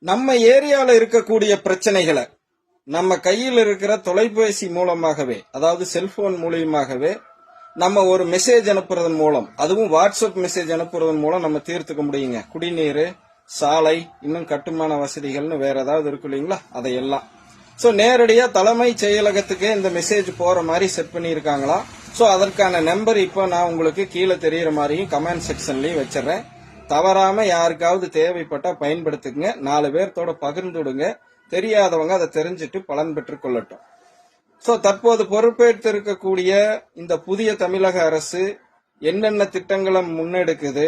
நம்ம ஏரியால இருக்கக்கூடிய பிரச்சனைகளை நம்ம கையில் இருக்கிற தொலைபேசி மூலமாகவே, அதாவது செல்போன் மூலியமாகவே நம்ம ஒரு மெசேஜ் அனுப்புறதன் மூலம், அதுவும் வாட்ஸ்அப் மெசேஜ் அனுப்புறதன் மூலம் நம்ம தீர்த்துக்க முடியுங்க. குடிநீர், சாலை, இன்னும் கட்டுமான வசதிகள்னு வேற ஏதாவது இருக்கு இல்லைங்களா, அதையெல்லாம். சோ நேரடியா தலைமை செயலகத்துக்கு இந்த மெசேஜ் போற மாதிரி செட் பண்ணியிருக்காங்களா. சோ அதற்கான நம்பர் இப்ப நான் உங்களுக்கு கீழே தெரியற மாதிரியும் கமெண்ட் செக்ஷன்லயும் வச்சிடறேன். தவறாம யாருக்காவது தேவைப்பட்டா பயன்படுத்துங்க. 4 பேர்த்தோட பகிர்ந்து விடுங்க. தெரியாதவங்க அதை தெரிஞ்சுட்டு பலன் பெற்றுக் கொள்ளட்டும். சோ தற்போது பொறுப்பேற்று இருக்கக்கூடிய இந்த புதிய தமிழக அரசு என்னென்ன திட்டங்களை முன்னெடுக்குது,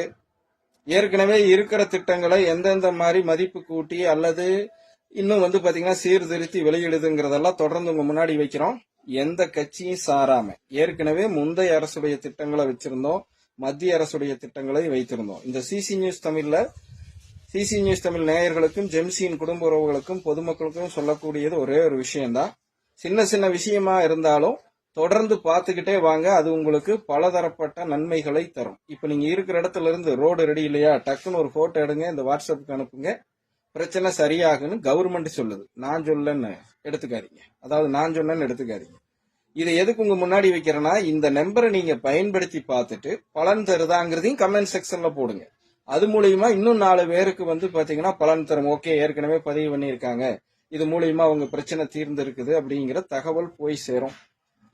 ஏற்கனவே இருக்கிற திட்டங்களை எந்தெந்த மாதிரி மதிப்பு கூட்டி அல்லது இன்னும் பாத்தீங்கன்னா சீர்திருத்தி வெளியிடுதுங்கிறதெல்லாம் தொடர்ந்து உங்க முன்னாடி வைக்கிறோம். எந்த கட்சியும் சாராம ஏற்கனவே முந்தைய அரசுடைய திட்டங்களை வச்சிருந்தோம், மத்திய அரசுடைய திட்டங்களை வைத்திருந்தோம். இந்த சிசி நியூஸ் தமிழ் நேயர்களுக்கும் ஜெம்சியின் குடும்ப உறவுகளுக்கும் பொதுமக்களுக்கும் சொல்லக்கூடியது ஒரே ஒரு விஷயம்தான். சின்ன சின்ன விஷயமா இருந்தாலும் தொடர்ந்து பார்த்துக்கிட்டே வாங்க. அது உங்களுக்கு பலதரப்பட்ட நன்மைகளை தரும். இப்ப நீங்க இருக்கிற இடத்துல இருந்து ரோடு ரெடி இல்லையா, டக்குன்னு ஒரு போட்டோ எடுங்க, இந்த வாட்ஸ்அப்புக்கு அனுப்புங்க, பிரச்சனை சரியாகுன்னு கவர்மெண்ட் சொல்லுது. நான் சொல்லன்னு எடுத்துக்காதீங்க, அதாவது நான் சொன்னேன்னு எடுத்துக்காதீங்க. இதை எதுக்கு உங்க முன்னாடி வைக்கிறேன்னா, இந்த நம்பரை நீங்க பயன்படுத்தி பார்த்துட்டு பலன் தருதாங்கிறதையும் கமெண்ட் செக்ஷன்ல போடுங்க. அது மூலியமா இன்னும் 4 பேருக்கு பாத்தீங்கன்னா பலன் தரும். ஓகே, ஏற்கனவே பதிவு பண்ணியிருக்காங்க, இது மூலியமா அவங்க பிரச்சனை தீர்ந்து இருக்குது அப்படிங்கிற தகவல் போய் சேரும்.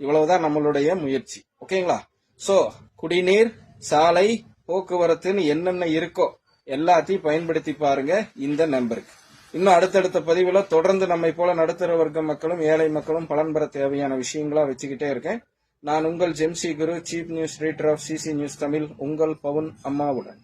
இவ்வளவுதான் நம்மளுடைய முயற்சி. ஓகேங்களா? சோ குடிநீர், சாலை, போக்குவரத்துன்னு என்னென்ன இருக்கோ எல்லாத்தையும் பயன்படுத்தி பாருங்க இந்த நம்பருக்கு. இன்னும் அடுத்தடுத்த பதிவுல தொடர்ந்து நம்மை போல நடுத்தர வர்க்க மக்களும் ஏழை மக்களும் பலன் பெற தேவையான விஷயங்களா வச்சுக்கிட்டே இருக்கேன். நான் உங்கள் ஜெம்சி குரு, chief news reader of CC news Tamil, உங்கள் பவன் அம்மாவுடன்.